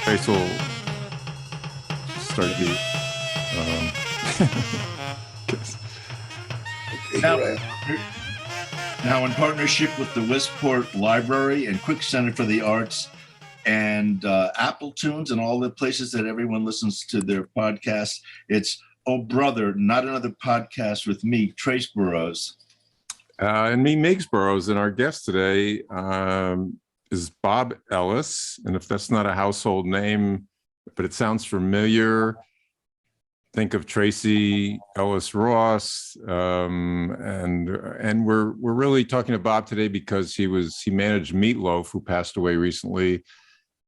Trace will start the. Now, now, in partnership with the Westport Library and Quick Center for the Arts and Apple Tunes and all the places that everyone listens to their podcasts, it's Oh Brother, Not Another Podcast with me, Tracee Burrows. And me, Meigs Burrows. And our guest today is Bob Ellis. And if that's not a household name, but it sounds familiar, think of Tracee Ellis Ross. And we're really talking to Bob today because he managed Meatloaf, who passed away recently.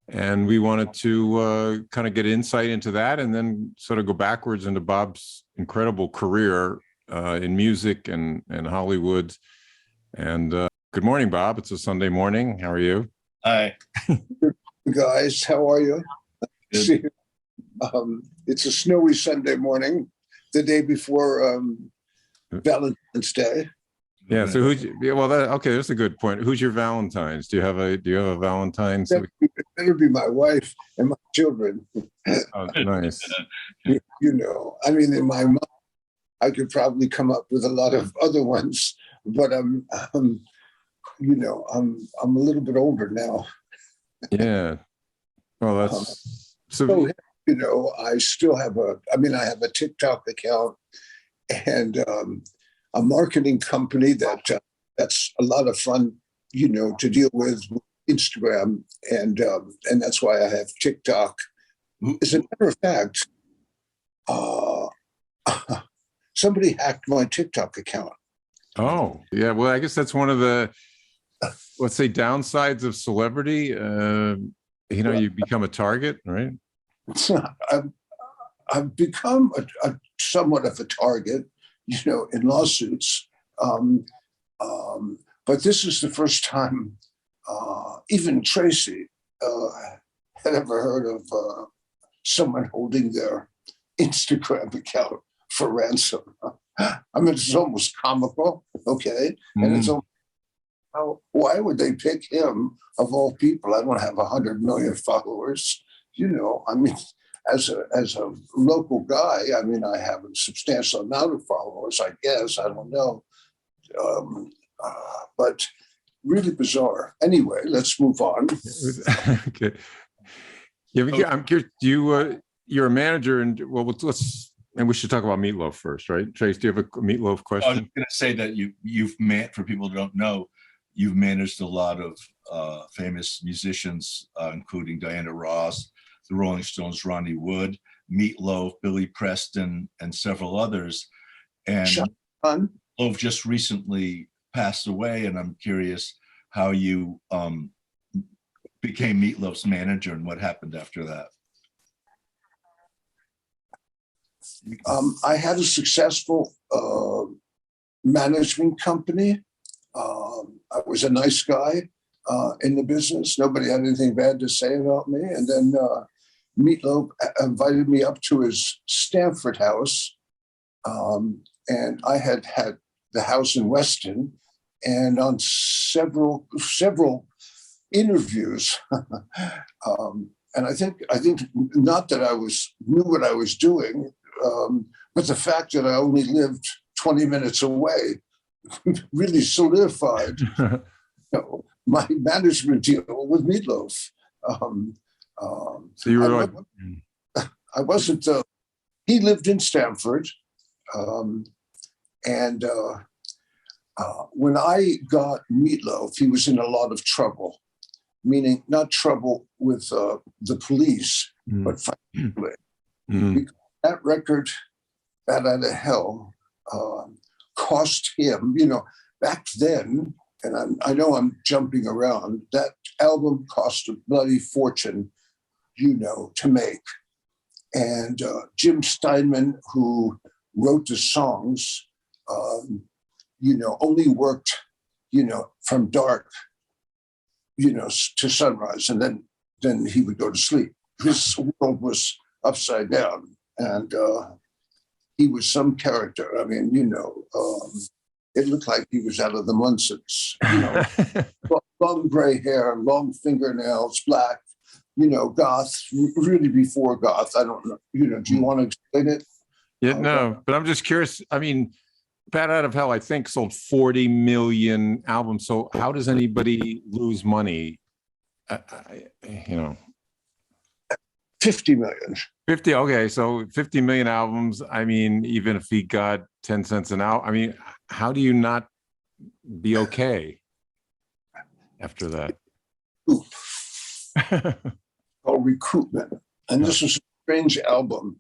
And we wanted to kind of get insight into that and then sort of go backwards into Bob's incredible career in music and Hollywood. And good morning, Bob. It's a Sunday morning. How are you? Hi. Guys, how are you? It's a snowy Sunday morning, the day before Valentine's Day. Yeah. So okay, that's a good point. Who's your Valentine's? Do you have a Valentine's? It better be my wife and my children. Oh, nice. You know, I mean, in my mind, I could probably come up with a lot of other ones, but I'm a little bit older now. Yeah. Well, that's so. I still have I have a TikTok account and a marketing company that's a lot of fun, to deal with Instagram, and that's why I have TikTok. As a matter of fact, somebody hacked my TikTok account. Oh, yeah. Well, I guess that's one of the, let's say, downsides of celebrity. You become a target, right? I've become a somewhat of a target, in lawsuits. But this is the first time even Tracee had ever heard of someone holding their Instagram account for ransom. I mean, it's almost comical, okay? And it's almost, why would they pick him of all people? I don't have 100 million followers. As a local guy, I have a substantial amount of followers, I guess. I don't know. But really bizarre. Anyway, let's move on. Okay. Yeah, I'm curious. You're a manager, and we should talk about Meatloaf first, right? Trace, do you have a Meatloaf question? I was going to say that you've for people who don't know, you've managed a lot of famous musicians, including Diana Ross, the Rolling Stones, Ronnie Wood, Meatloaf, Billy Preston, and several others. And Chaka Khan. Meatloaf just recently passed away, and I'm curious how you became Meatloaf's manager and what happened after that. I had a successful management company. I was a nice guy in the business. Nobody had anything bad to say about me. And then Meatloaf invited me up to his Stamford house. And I had the house in Weston. And on several interviews, and I think not that I knew what I was doing, but the fact that I only lived 20 minutes away really solidified my management deal with Meatloaf. So you were I wasn't. He lived in Stamford, and when I got Meatloaf, he was in a lot of trouble, meaning not trouble with the police, but financially. Because that record, Bat Out of Hell, cost him, back then, and I know I'm jumping around, that album cost a bloody fortune, to make. And Jim Steinman, who wrote the songs, only worked, from dark, to sunrise, and then he would go to sleep. His world was upside down, and he was some character. It looked like he was out of the Munsons. Long gray hair, long fingernails, black, goth, really before goth. I don't know. Do you want to explain it? Yeah, no, but I'm just curious. I mean, Bat Out of Hell, I think, sold 40 million albums. So how does anybody lose money? 50 million. 50. Okay. So 50 million albums. I mean, even if he got 10 cents an hour, I mean, how do you not be okay after that? Called Recruitment. And this was a strange album.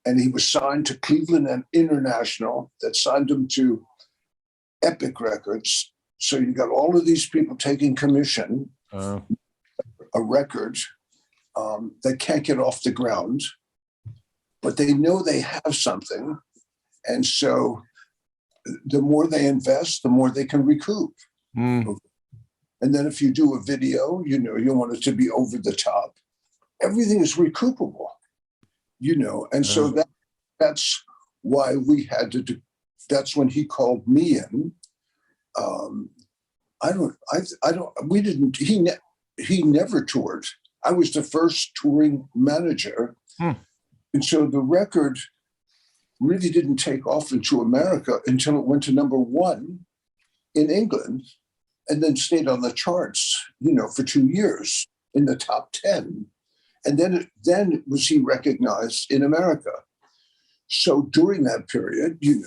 And he was signed to Cleveland and International that signed him to Epic Records. So you got all of these people taking commission, a record that can't get off the ground, but they know they have something. And so the more they invest, the more they can recoup. And then if you do a video, you want it to be over the top. Everything is recoupable. And so that's why we had to do. That's when he called me in. He never toured. I was the first touring manager. And so the record really didn't take off into America until it went to number 1 in England and then stayed on the charts, for 2 years in the top 10. And then was he recognized in America. So during that period, he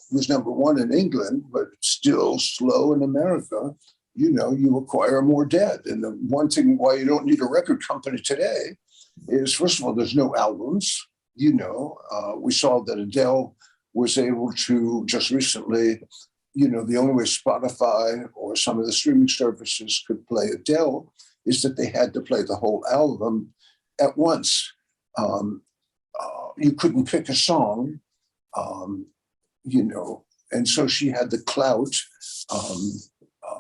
was number 1 in England, but still slow in America. You acquire more debt. And the one thing why you don't need a record company today is, first of all, there's no albums. We saw that Adele was able to just recently, the only way Spotify or some of the streaming services could play Adele is that they had to play the whole album at once. You couldn't pick a song, and so she had the clout,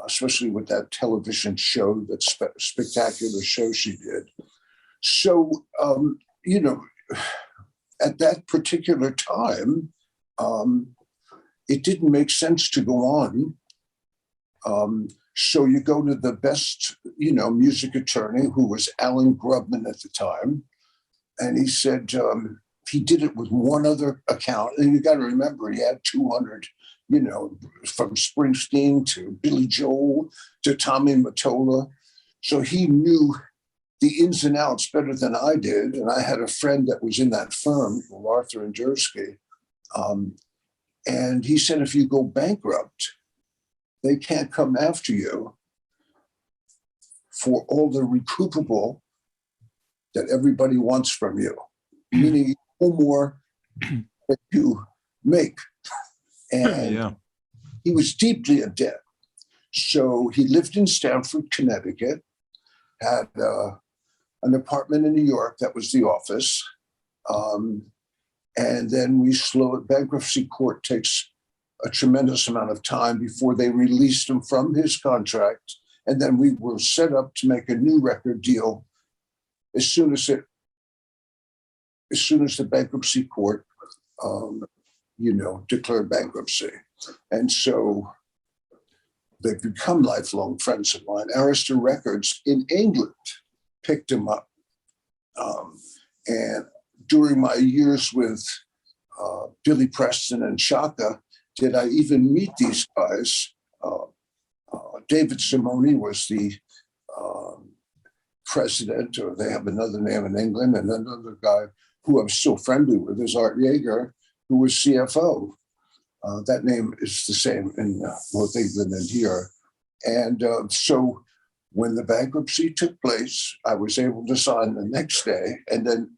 especially with that television show, that spectacular show she did. So, at that particular time, it didn't make sense to go on. So you go to the best, music attorney, who was Alan Grubman at the time. And he said he did it with one other account. And you got to remember, he had 200, from Springsteen to Billy Joel to Tommy Mottola. So he knew the ins and outs better than I did. And I had a friend that was in that firm, Arthur and Jersky. And he said, if you go bankrupt, they can't come after you for all the recoupable that everybody wants from you, meaning no more that you make. And he was deeply in debt. So he lived in Stamford, Connecticut, had an apartment in New York that was the office. And then bankruptcy court takes a tremendous amount of time before they released him from his contract. And then we were set up to make a new record deal as soon as the bankruptcy court, declared bankruptcy. And so they've become lifelong friends of mine. Arista Records in England picked him up. And during my years with Billy Preston and Chaka, did I even meet these guys? David Simone was the president, or they have another name in England, and another guy who I'm still friendly with is Art Yeager, who was CFO. That name is the same in both England and here. And so when the bankruptcy took place, I was able to sign the next day, and then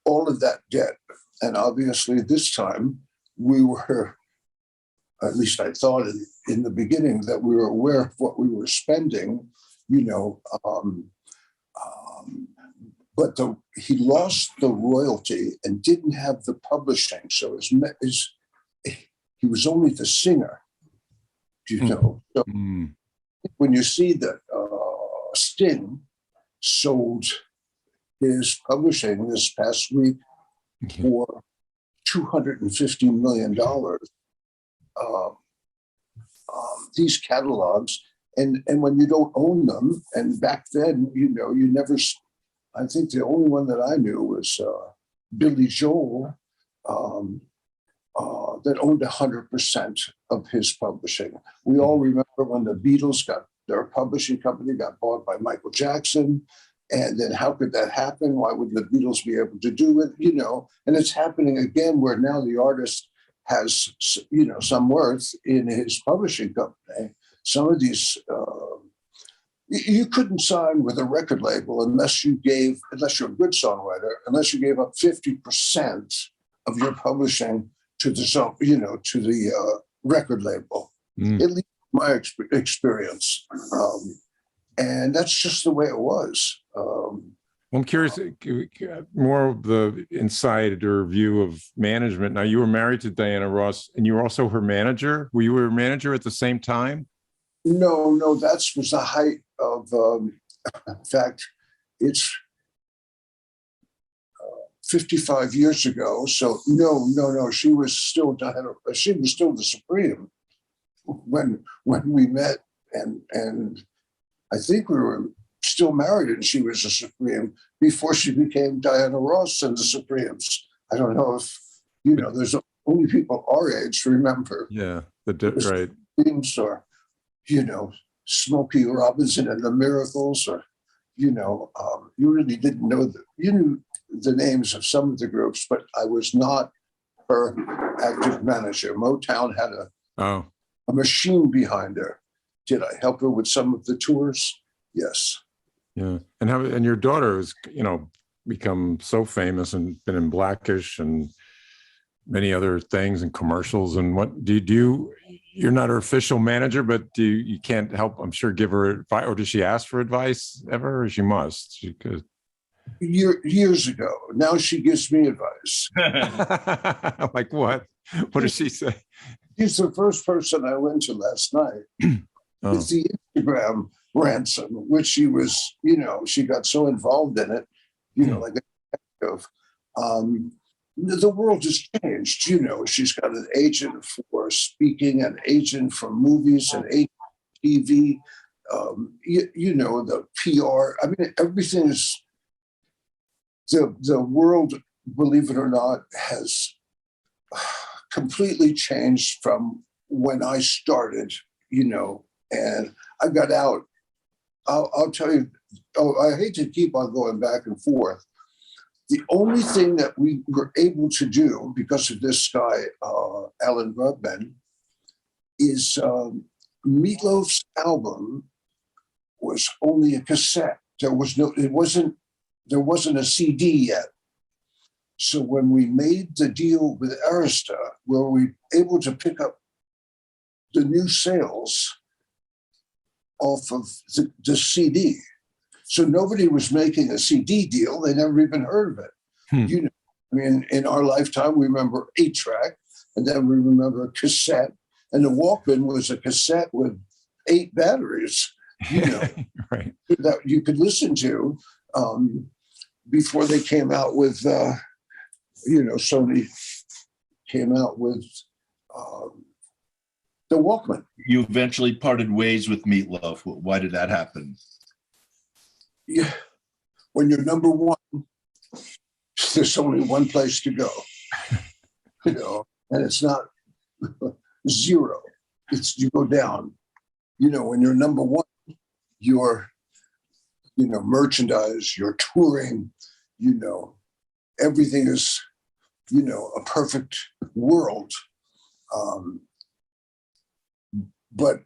all of that debt. And obviously this time we were, at least I thought in the beginning, that we were aware of what we were spending, but he lost the royalty and didn't have the publishing. So he was only the singer, So when you see that Sting sold his publishing this past week for $250 million, these catalogs, and when you don't own them, and back then, you never I think the only one that I knew was Billy Joel, that owned 100% of his publishing. We all remember when the Beatles got their publishing company got bought by Michael Jackson. And then how could that happen? Why wouldn't the Beatles be able to do it? You know, and it's happening again where now the artist has, you know, some worth in his publishing company. Some of these, you couldn't sign with a record label unless you're a good songwriter, unless you gave up 50% of your publishing to the song, you know, to the record label. At least my experience. And that's just the way it was. I'm curious, more of the insider view of management. Now, you were married to Diana Ross, and you were also her manager. Were you her manager at the same time? No, that was the height of, in fact, it's 55 years ago. So no, she was still Diana. She was still the Supreme when we met, and I think we were still married, and she was a Supreme before she became Diana Ross and the Supremes. I don't know if, you know, there's only people our age remember. Yeah, right. Supremes, or, you know, Smokey Robinson and the Miracles, or, you know, you really didn't know you knew the names of some of the groups, but I was not her active manager. Motown had a machine behind her. Did I help her with some of the tours? Yes. Yeah, and your daughter has, you know, become so famous and been in Blackish and many other things and commercials. And what do you? You're not her official manager, but you can't help, I'm sure, give her advice, or does she ask for advice ever? Or she must. She could. Years ago. Now she gives me advice. Like what? What does she say? She's the first person I went to last night. It's the Instagram ransom, which she was, you know, she got so involved in it, you know, like the world has changed. You know, she's got an agent for speaking, an agent for movies, an agent for TV, you know, the PR. I mean, everything is, the world, believe it or not, has completely changed from when I started, you know, and I got out. I'll tell you, I hate to keep on going back and forth. The only thing that we were able to do because of this guy, Alan Grubman, is Meatloaf's album was only a cassette. There wasn't a CD yet. So when we made the deal with Arista, where we were able to pick up the new sales off of the CD. So nobody was making a CD deal. They never even heard of it. You know, I mean, in our lifetime, we remember 8-track, and then we remember a cassette. And the Walkman was a cassette with 8 batteries, you know, right, that you could listen to before they came out with, you know, Sony came out with the Walkman. You eventually parted ways with Meatloaf. Why did that happen? Yeah, when you're number one, there's only one place to go, you know, and it's not 0. It's you go down. You know, when you're number one, you're, you know, merchandise, you're touring, you know, everything is, you know, a perfect world. But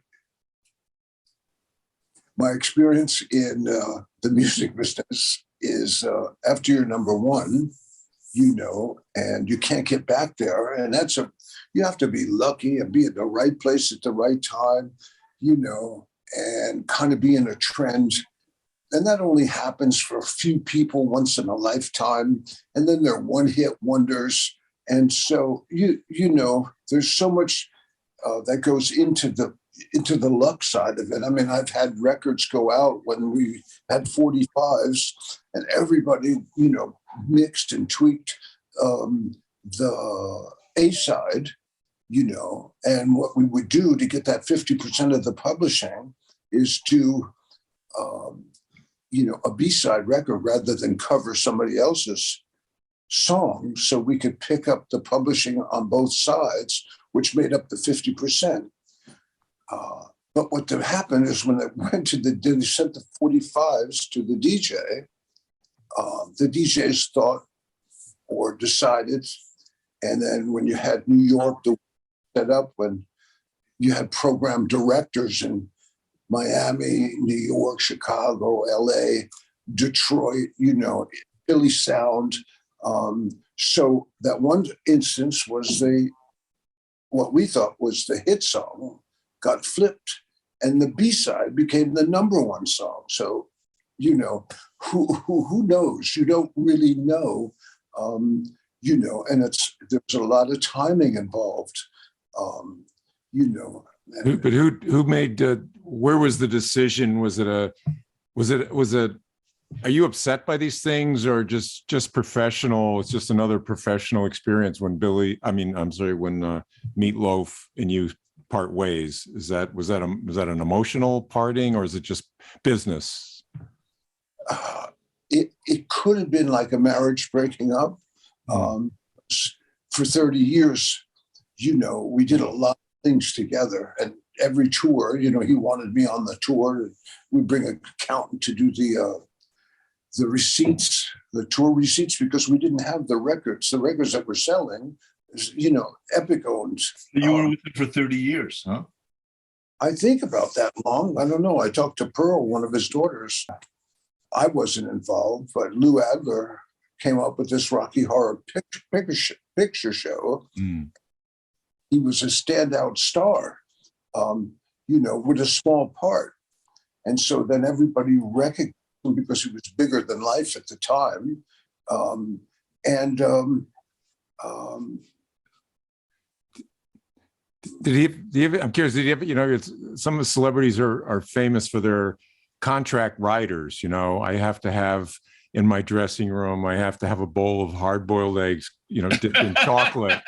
my experience in the music business is after you're number one, you know, and you can't get back there. And you have to be lucky and be at the right place at the right time, you know, and kind of be in a trend. And that only happens for a few people once in a lifetime. And then they're one-hit wonders. And so, you know, there's so much that goes into the luck side of it. I mean, I've had records go out when we had 45s and everybody, you know, mixed and tweaked the A side, you know, and what we would do to get that 50% of the publishing is to, a B-side record rather than cover somebody else's song, so we could pick up the publishing on both sides, which made up the 50%. But what happened is when it went to they sent the 45s to the DJs thought or decided, and then when you had New York set up, when you had program directors in Miami, New York, Chicago, LA, Detroit, Philly Sound. So that one instance was what we thought was the hit song got flipped, and the B-side became the number one song. So, who knows? You don't really know, and there's a lot of timing involved, But who made? Where was the decision? Was it? Are you upset by these things, or just professional? It's just another professional experience when when Meatloaf and you part ways. Was that an emotional parting, or is it just business? It could have been like a marriage breaking up. For 30 years, we did a lot of things together, and every tour, he wanted me on the tour. We bring an accountant to do the receipts, the tour receipts, because we didn't have the records. The records that we're selling, Epic owned. You were with him for 30 years, huh? I think about that long. I don't know. I talked to Pearl, one of his daughters. I wasn't involved, but Lou Adler came up with this Rocky Horror Picture Show. He was a standout star, with a small part. And so then everybody recognized him because he was bigger than life at the time. I'm curious, did he ever, some of the celebrities are famous for their contract riders. I have to have in my dressing room, I have to have a bowl of hard-boiled eggs, dipped in chocolate.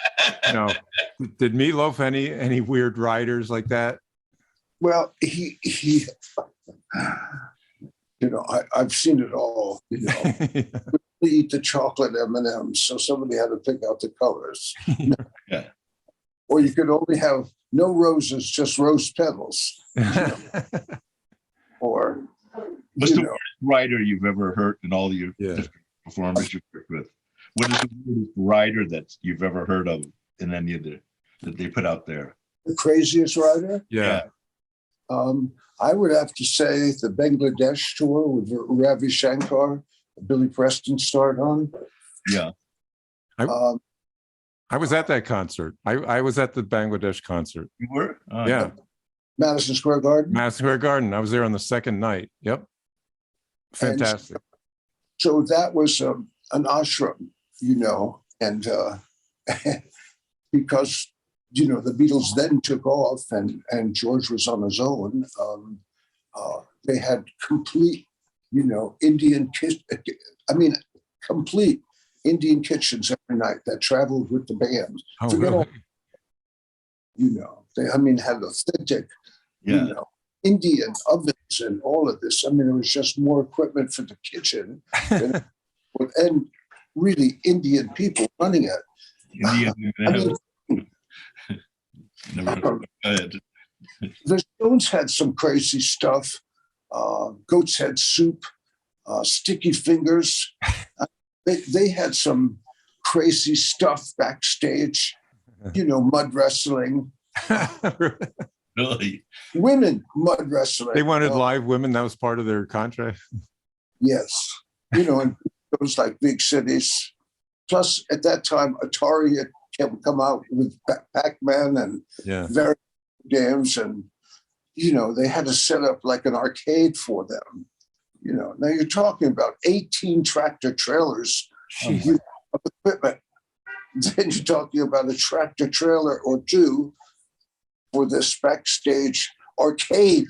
Did Meatloaf any weird riders like that? Well, he I've seen it all. We eat the chocolate M&Ms, so somebody had to pick out the colors. Yeah. Or you could only have no roses, just rose petals. Or what's the worst writer you've ever heard in all your performers you've worked with? What is the weirdest writer that you've ever heard of in any of that they put out there? The craziest writer? Yeah. I would have to say the Bangladesh tour with Ravi Shankar, Billy Preston starred on. Yeah. I was at that concert. I was at the Bangladesh concert. You were? Yeah. Madison Square Garden. Madison Square Garden. I was there on the second night. Yep. Fantastic. And so that was an ashram, and because the Beatles then took off and George was on his own. They had complete, Indian complete Indian kitchens every night that traveled with the band. Oh, Forget really? They had authentic, Yeah. Indian ovens and all of this. It was just more equipment for the kitchen and really Indian people running it. The Stones had some crazy stuff. Goat's Head Soup, Sticky Fingers. They had some crazy stuff backstage, mud wrestling. Really? Women mud wrestling. They wanted live women. That was part of their contract. Yes. In those like big cities. Plus, at that time, Atari had come out with Pac-Man and various games. And, they had to set up like an arcade for them. Now you're talking about 18 tractor trailers of equipment. Then you're talking about a tractor trailer or two for this backstage arcade.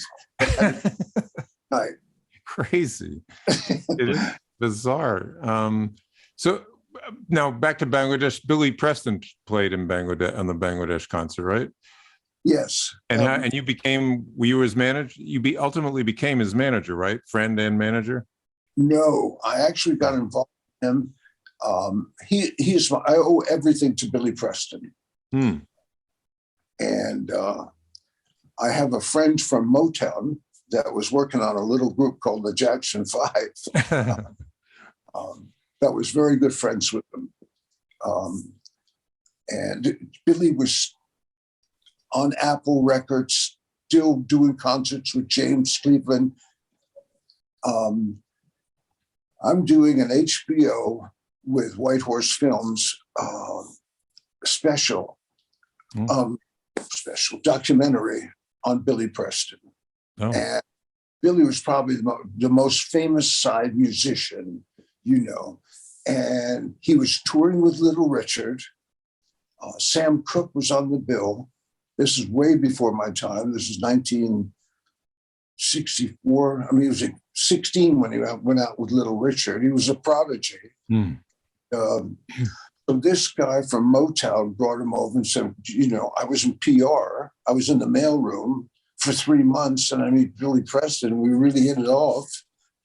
Crazy. It is bizarre. So now back to Bangladesh. Billy Preston played in Bangladesh on the Bangladesh concert, right? Yes. And you became, were you his manager? You ultimately became his manager, right? Friend and manager? No, I actually got involved in him. I owe everything to Billy Preston. Hmm. And I have a friend from Motown that was working on a little group called the Jackson Five. That was very good friends with them. And Billy was on Apple Records, still doing concerts with James Cleveland. I'm doing an HBO with White Horse Films special documentary on Billy Preston. Oh. And Billy was probably the most famous side musician, and he was touring with Little Richard. Sam Cooke was on the bill. This is way before my time. This is 1964. I mean, he was 16 when he went out with Little Richard. He was a prodigy. Mm. So this guy from Motown brought him over and said, I was in PR. I was in the mailroom for 3 months, and I meet Billy Preston. We really hit it off,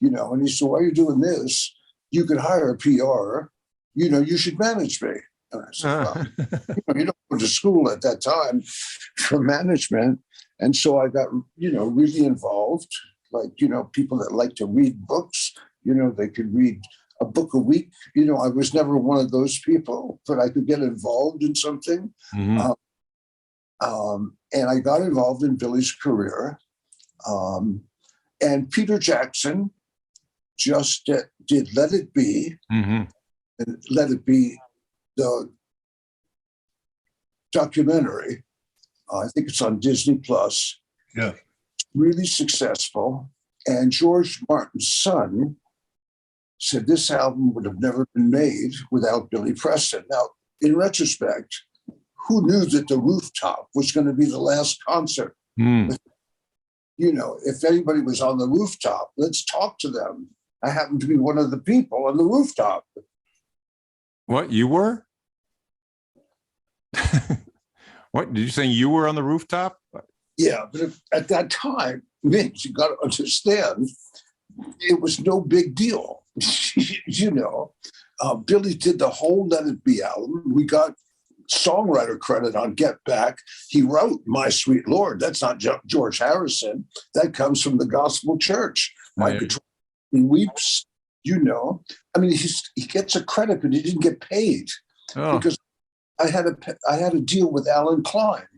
and he said, why are you doing this? You could hire a PR. You should manage me. And I said, well, you don't go to school at that time for management. And so I got, really involved, like, people that like to read books, they could read a book a week. I was never one of those people, but I could get involved in something. Mm-hmm. And I got involved in Billy's career. And Peter Jackson just did Let It Be. Mm-hmm. And Let It Be, the documentary. I think it's on Disney Plus. Yeah. Really successful. And George Martin's son said this album would have never been made without Billy Preston. Now, in retrospect, who knew that the Rooftop was going to be the last concert? Mm. If anybody was on the Rooftop, let's talk to them. I happened to be one of the people on the Rooftop. What, you were? What, did you say you were on the rooftop? Yeah, but at that time, Mitch, you got to understand, it was no big deal. Billy did the whole Let It Be album. We got songwriter credit on Get Back. He wrote My Sweet Lord. That's not George Harrison. That comes from the Gospel Church. My guitar weeps. I mean, he gets a credit, but he didn't get paid because I had a deal with Alan Klein,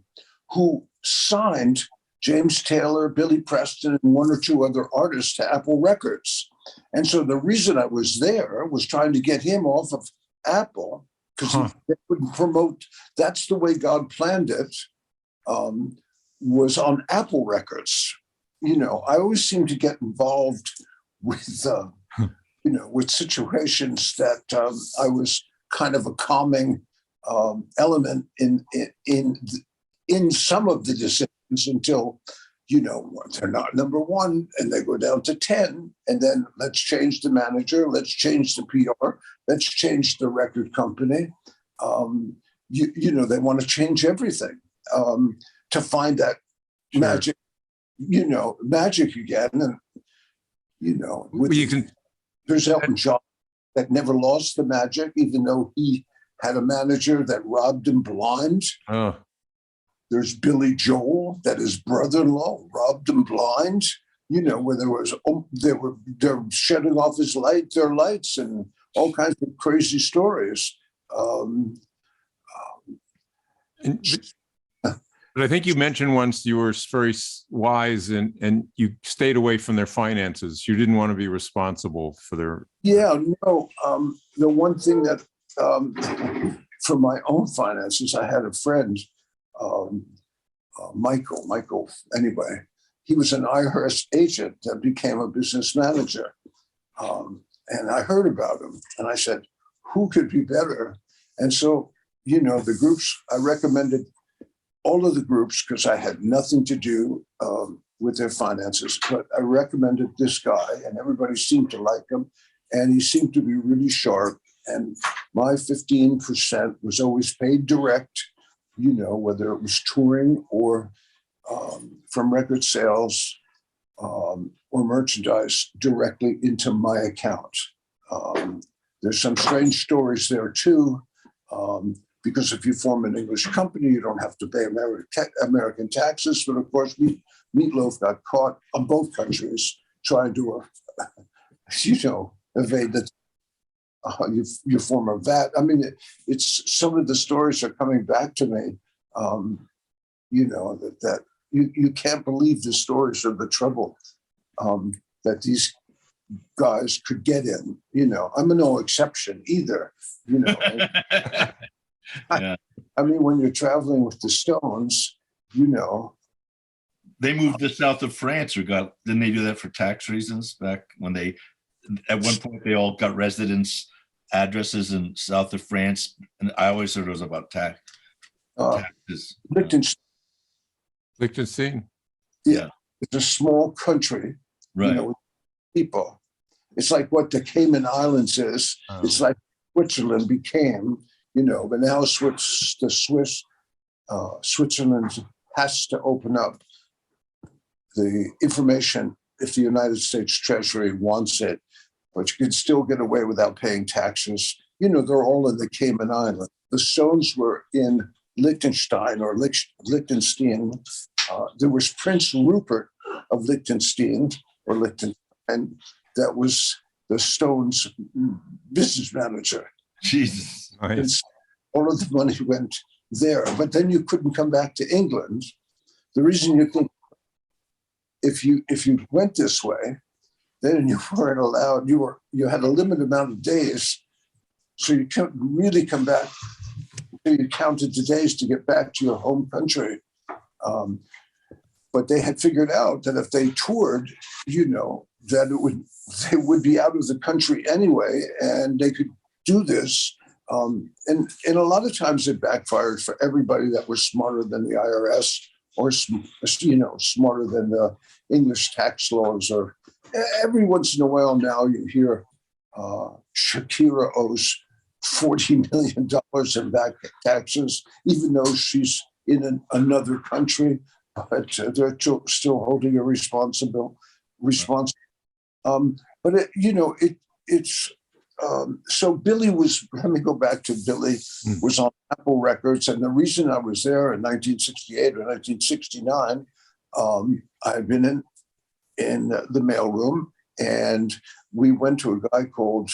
who signed James Taylor, Billy Preston, and one or two other artists to Apple Records. And so the reason I was there was trying to get him off of Apple because they wouldn't promote. That's the way God planned it, was on Apple Records. I always seem to get involved with, with situations that I was kind of a calming element in some of the decisions until, they're not number one and they go down to 10. And then let's change the manager. Let's change the PR. Let's change the record company. They want to change everything to find that magic, magic again. And, there's Elton John that never lost the magic, even though he had a manager that robbed him blind. Oh. There's Billy Joel, that his brother-in-law robbed him blind. Where they're shutting off their lights, and all kinds of crazy stories. But I think you mentioned once you were very wise and you stayed away from their finances. You didn't want to be responsible for their. Yeah, no. The one thing that for my own finances, I had a friend, Michael, anyway, he was an IRS agent that became a business manager. And I heard about him and I said, who could be better? And so, the groups, I recommended all of the groups because I had nothing to do with their finances, but I recommended this guy and everybody seemed to like him. And he seemed to be really sharp. And my 15% was always paid direct, whether it was touring or from record sales. or merchandise directly into my account. There's some strange stories there too, because if you form an English company, you don't have to pay American taxes. But of course, Meatloaf got caught on both countries trying to, evade the you form a VAT. I mean, it's some of the stories are coming back to me. That you can't believe the stories of the trouble that these guys could get in. I'm no exception either. Yeah. I mean, when you're traveling with the Stones, They moved to south of France, didn't they do that for tax reasons back when at one point they all got residence addresses in south of France, and I always thought it was about taxes. Liechtenstein. Yeah, it's a small country, Right. with people. It's like what the Cayman Islands is. Oh. It's like Switzerland became, but now Switzerland has to open up the information if the United States Treasury wants it, but you can still get away without paying taxes. They're all in the Cayman Islands. The Stones were in Liechtenstein or Liechtenstein. There was Prince Rupert of Liechtenstein or Liechtenstein. That was the Stones' business manager. Jesus. Nice. All of the money went there, but then you couldn't come back to England. The reason you think if you went this way, then you weren't allowed. You had a limited amount of days, so you couldn't really come back. You counted the days to get back to your home country. But they had figured out that if they toured, that they would be out of the country anyway, and they could do this. And a lot of times it backfired for everybody that was smarter than the IRS or smarter than the English tax laws. Or every once in a while now you hear Shakira owes $40 million in back taxes, even though she's in another country, but they're still holding a responsible. But it's so Billy was. Let me go back to Billy. Was on Apple Records, and the reason I was there in 1968 or 1969, I had been in the mailroom, and we went to a guy called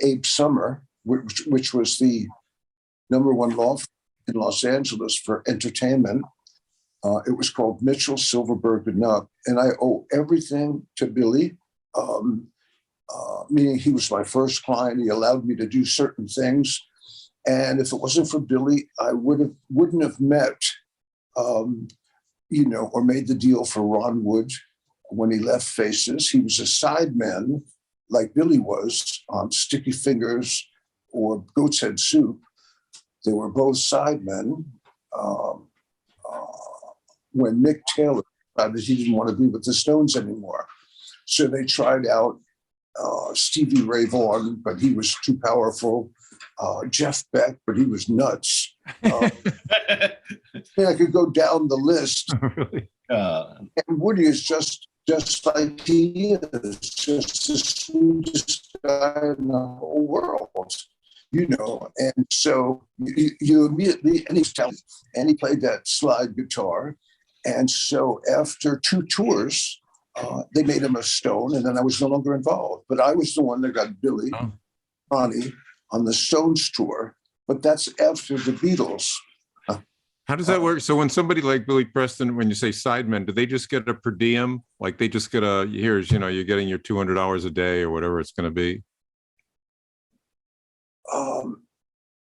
Abe Summer, which was the #1 law firm in Los Angeles for entertainment. It was called Mitchell, Silverberg, and Nutt, and I owe everything to Billy. Meaning he was my first client. He allowed me to do certain things, and if it wasn't for Billy, I wouldn't have met, or made the deal for Ron Wood when he left Faces. He was a sideman, like Billy was on Sticky Fingers or Goat's Head Soup. They were both sidemen. When Mick Taylor decided he didn't want to be with the Stones anymore, so they tried out Stevie Ray Vaughan, but he was too powerful. Jeff Beck, but he was nuts. I could go down the list. Really? And Woody is just like he is, just the sweetest guy in the whole world, And so you immediately, and he's talented, and he played that slide guitar. And so after 2 tours, they made him a Stone, and then I was no longer involved. But I was the one that got Billy, Ronnie, on the Stones tour. But that's after the Beatles. How does that work? So when somebody like Billy Preston, when you say sidemen, do they just get a per diem? Like they just get you're getting your $200 a day or whatever it's going to be?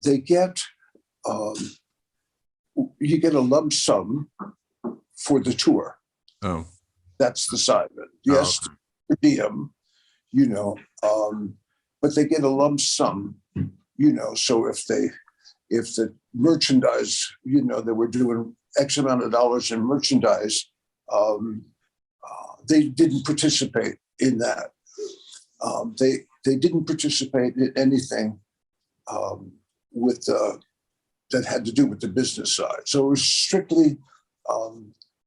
They get, you get a lump sum for the tour. Oh. That's the sideman. Yes, per diem, but they get a lump sum, so if the merchandise, they were doing X amount of dollars in merchandise, they didn't participate in that. They didn't participate in anything with that had to do with the business side. So it was strictly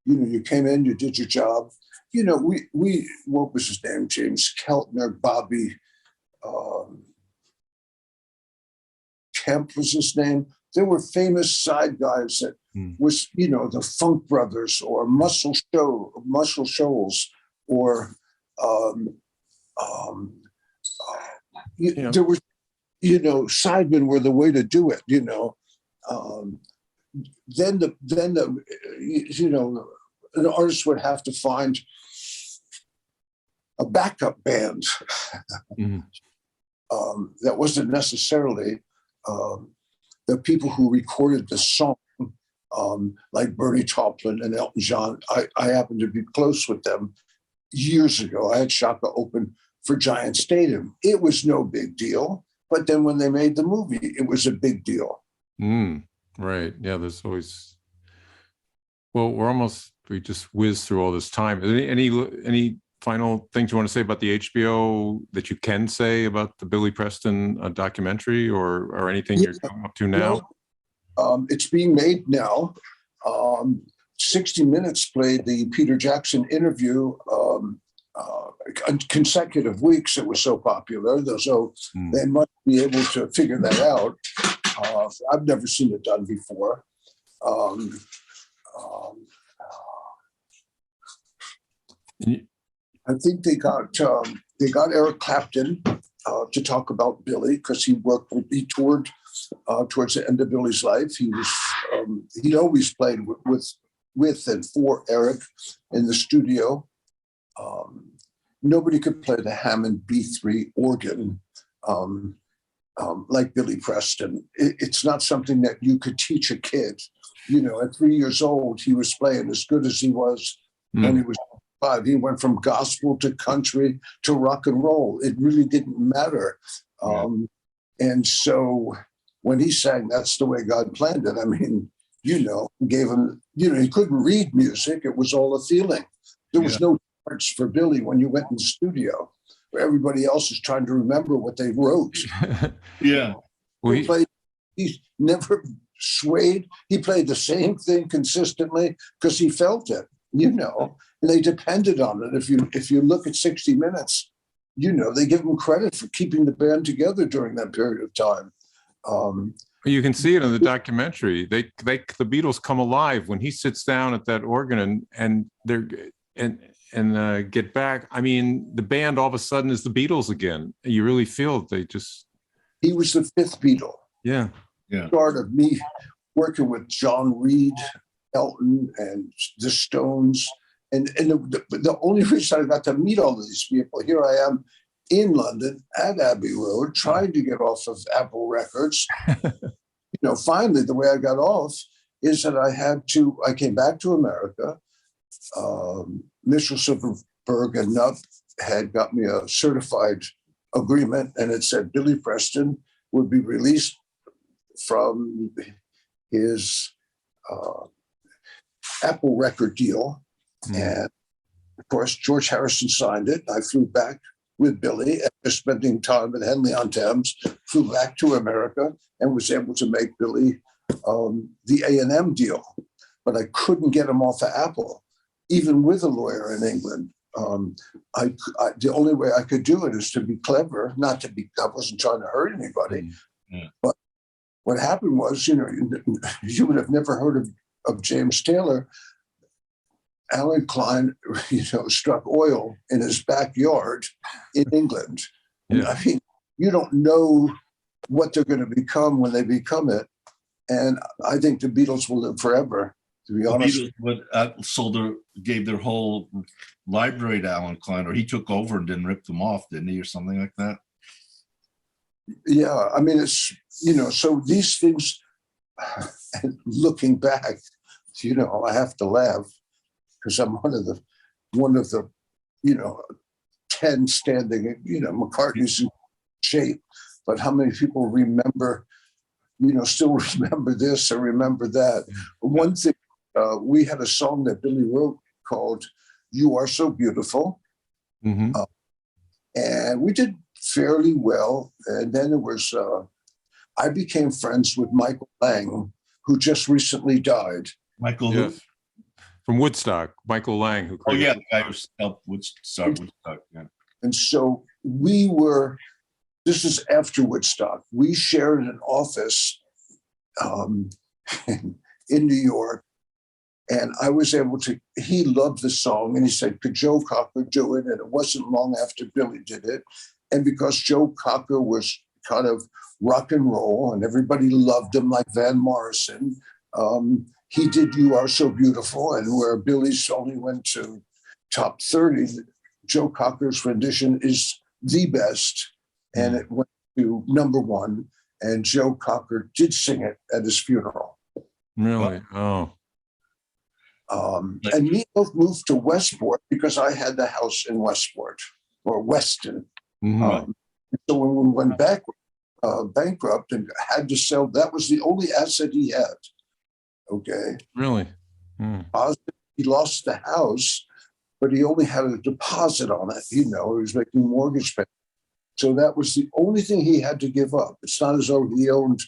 You came in, you did your job. What was his name? James Keltner, Bobby Kemp was his name. There were famous side guys that was, the Funk Brothers or Muscle Shoals, or there were, sidemen were the way to do it. Then an artist would have to find a backup band that wasn't necessarily the people who recorded the song, like Bernie Taupin and Elton John. I happened to be close with them years ago. I had Chaka open for Giant Stadium. It was no big deal, but then when they made the movie, it was a big deal. Right. Yeah, there's always. Well, we just whizzed through all this time. Any final things you want to say about the HBO that you can say about the Billy Preston documentary, or anything you're up to now? It's being made now. 60 Minutes played the Peter Jackson interview consecutive weeks. It was so popular, so they must be able to figure that out. I've never seen it done before. I think they got Eric Clapton to talk about Billy, because he toured towards the end of Billy's life. He always played with and for Eric in the studio. Nobody could play the Hammond B3 organ like Billy Preston. It's not something that you could teach a kid. At 3 years old, he was playing as good as he was when he was 5. He went from gospel to country to rock and roll. It really didn't matter. And so when he sang That's the Way God Planned It, I mean, gave him, he couldn't read music. It was all a feeling. There was no charts for Billy when you went in the studio, where everybody else is trying to remember what they wrote. He never swayed. He played the same thing consistently because he felt it, and they depended on it. If you look at 60 Minutes, they give him credit for keeping the band together during that period of time. You can see it in the documentary. The Beatles come alive when he sits down at that organ and Get Back. I mean, the band all of a sudden is the Beatles again. You really feel He was the fifth Beatle. Yeah. Start of me working with John Reed, Elton, and the Stones. And the only reason I got to meet all of these people, here I am in London at Abbey Road, trying to get off of Apple Records. Finally, the way I got off is that I came back to America. Mitchell Silverberg and Nup had got me a certified agreement, and it said Billy Preston would be released from his Apple record deal. And of course, George Harrison signed it. I flew back with Billy after spending time at Henley-on-Thames, flew back to America and was able to make Billy the A&M deal. But I couldn't get him off of Apple, even with a lawyer in England. The only way I could do it is to be clever, I wasn't trying to hurt anybody. But what happened was, you would have never heard of James Taylor. Alan Klein, struck oil in his backyard in England. I mean, you don't know what they're going to become when they become it. And I think the Beatles will live forever, to be honest. The Beatles gave their whole library to Alan Klein, or he took over and didn't rip them off, didn't he, or something like that? Yeah, I mean, it's, so these things, and looking back, I have to laugh, because I'm one of the 10 standing, McCartney's in shape, but how many people remember, still remember this or remember that? One thing, we had a song that Billy wrote called You Are So Beautiful. And we did fairly well. And then it was, I became friends with Michael Lang, who just recently died. Michael, from Woodstock, Michael Lang, who Oh created yeah, the guy who helped Woodstock. Yeah. And so this is after Woodstock. We shared an office in New York. And I was able to, he loved the song and he said, could Joe Cocker do it? And it wasn't long after Billy did it. And because Joe Cocker was kind of rock and roll and everybody loved him like Van Morrison, he did You Are So Beautiful. And where Billy's only went to top 30, Joe Cocker's rendition is the best. And it went to #1. And Joe Cocker did sing it at his funeral. Really? Oh. And Meatloaf moved to Westport because I had the house in Westport or Weston. Mhm. So when we went bankrupt and had to sell, that was the only asset he had. Okay. Really? He lost the house, but he only had a deposit on it. You know, he was making mortgage payments. So that was the only thing he had to give up. It's not as though he owned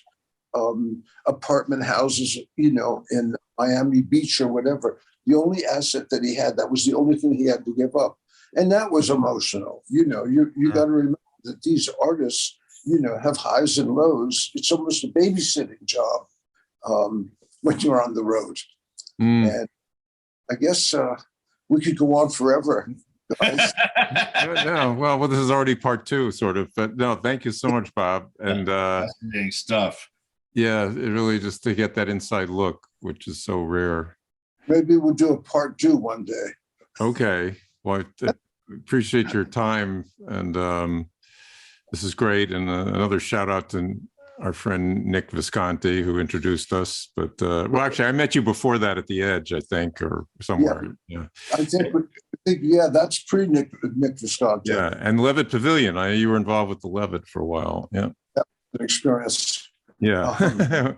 apartment houses, you know, in Miami Beach or whatever. The only asset that he had, that was the only thing he had to give up. And that was emotional. You know, you got to remember that these artists, you know, have highs and lows. It's almost a babysitting job when you're on the road. And I guess we could go on forever. Guys. No, well, this is already part 2, sort of. But no, thank you so much, Bob. And Fascinating stuff. yeah, it really just to get that inside look, which is so rare. Maybe we'll do a part 2 one day. Okay. Well, I appreciate your time. And this is great. And another shout out to our friend Nick Visconti, who introduced us. But well, actually, I met you before that at the Edge, I think, or somewhere. Yeah. I think yeah, that's pre-Nick Visconti. Yeah. And Levitt Pavilion. You were involved with the Levitt for a while. Yeah. That was an experience. Yeah.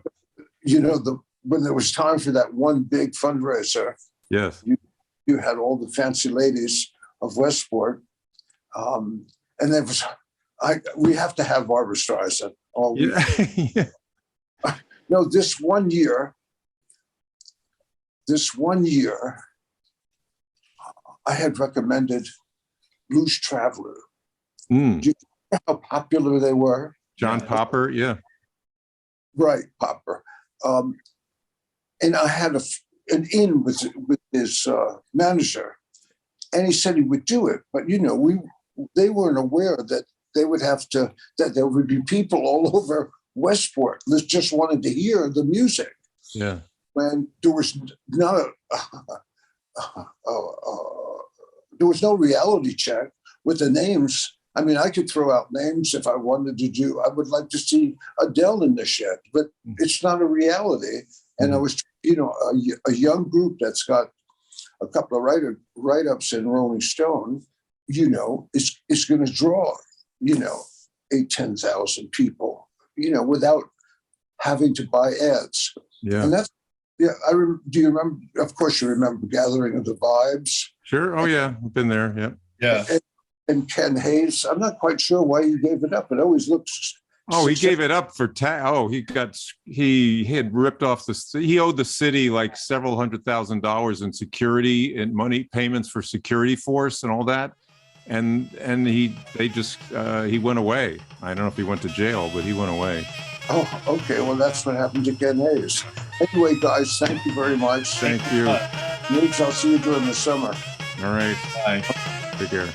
You know, when there was time for that one big fundraiser, Yes. you had all the fancy ladies of Westport, and there was we have to have Barbra Streisand. Yeah. No, this one year, I had recommended Blues Traveler. Do you know how popular they were? John Popper. Yeah. Right, Popper. And I had an in with his manager, and he said he would do it. But you know, they weren't aware that they would have to, that there would be people all over Westport that just wanted to hear the music. Yeah. When there was there was no reality check with the names. I mean, I could throw out names if I wanted to do. I would like to see Adele in the shed, but it's not a reality. And I was, you know, a young group that's got a couple of write-ups in Rolling Stone, you know, is going to draw, you know, 10,000 people, you know, without having to buy ads. Yeah. And that's, yeah. Do you remember? Of course, you remember Gathering of the Vibes. Sure. Oh yeah, I've been there. Yeah. Yeah. And Ken Hayes. I'm not quite sure why he gave it up. It always looks. Oh, he gave it up for he had ripped off he owed the city like several $100,000 in security and money payments for security force and all that. And he went away. I don't know if he went to jail, but he went away. Oh, okay. Well, that's what happened to Ken Hayes. Anyway, guys, thank you very much. Thank you. Maybe I'll see you during the summer. All right. Bye. Take care.